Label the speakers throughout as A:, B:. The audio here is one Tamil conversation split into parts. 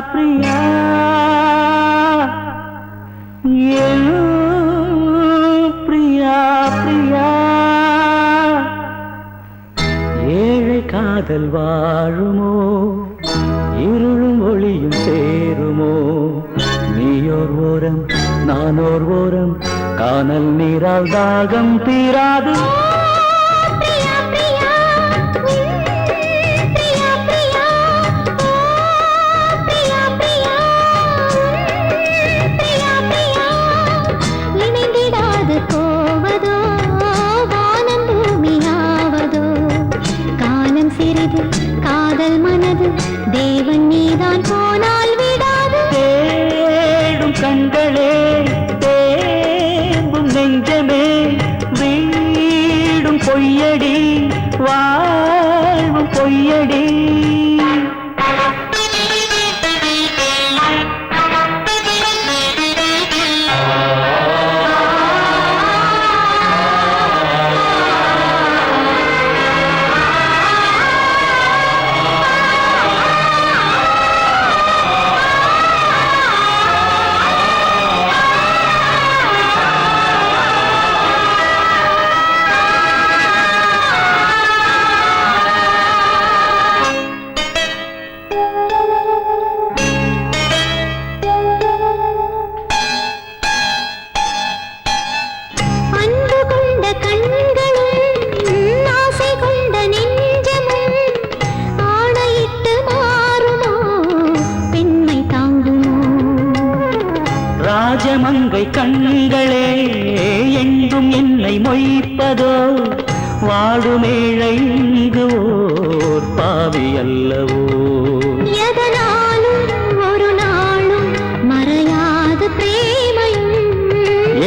A: பிரியா என் பிரியா பிரியா ஏழை காதல் வாழுமோ இருளும் ஒளியும் சேருமோ நீயோர் ஓரம் நானோர் ஓரம் கானல் நீரால் தாகம் தீராது
B: காதல் மனது தேவன் நீதான் போனால் விடாது
A: தேடும் கண்களே தேம்பும் நெஞ்சமே வீடும் பொய்யடி வாழ்வும் பொய்யடி ராஜமங்கை கண்களே எங்கும் என்னை மொய்ப்பதோ வாடுமேழை இங்கு ஓர் பாவி அல்லவோ
B: எதனாலும் ஒரு நாளும் மறையாத பிரேமையும்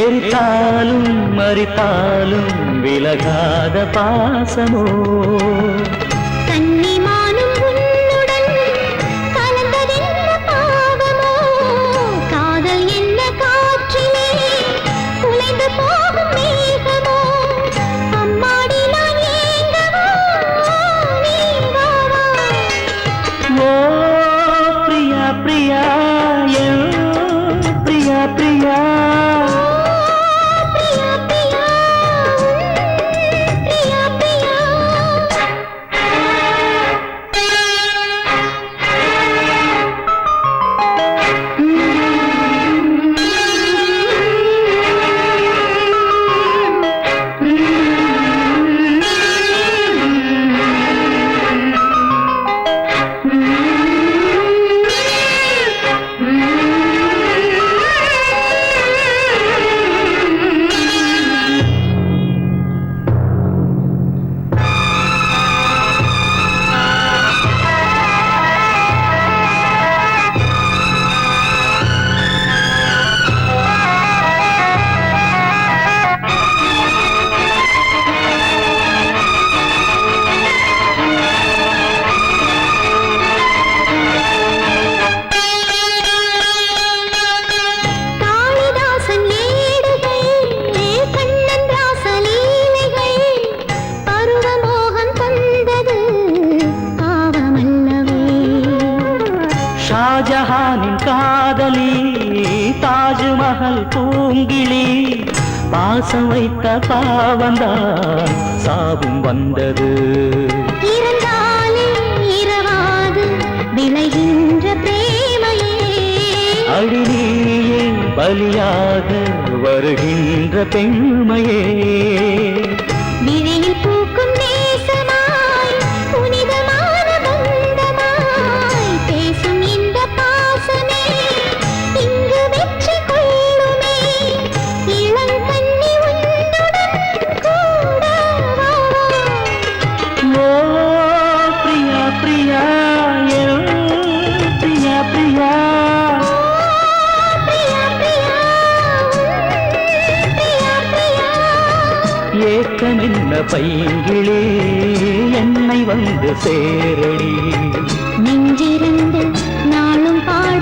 A: எரித்தாலும் மறித்தாலும் விலகாத பாசமோ பிரியா பிரியா பிரியா ஷாஜஹானின் காதலி தாஜ்மஹல் பூங்கிளி பாசம் வைத்த பாவந்தான் சாபம் வந்தது
B: இருந்தாலே இரவாது விளைகின்ற பிரேமையே
A: அடிநீயே பலியாக வருகின்ற பெண்மையே
B: விழியில் பூக்கும் நேசமாய் புனிதமான பந்தமாய் பேசும் இந்த பாசமே இங்கு வெற்றி கொள்ளுமே இளங்கண்ணி உன்னுடன் கூட
A: ஓ பிரியா பிரியா பிரியா பிரியா ஏக்க நின்ன பைங்கிளே என்னை வந்து சேரடி
B: நெஞ்சிருந்து நாளும் பாட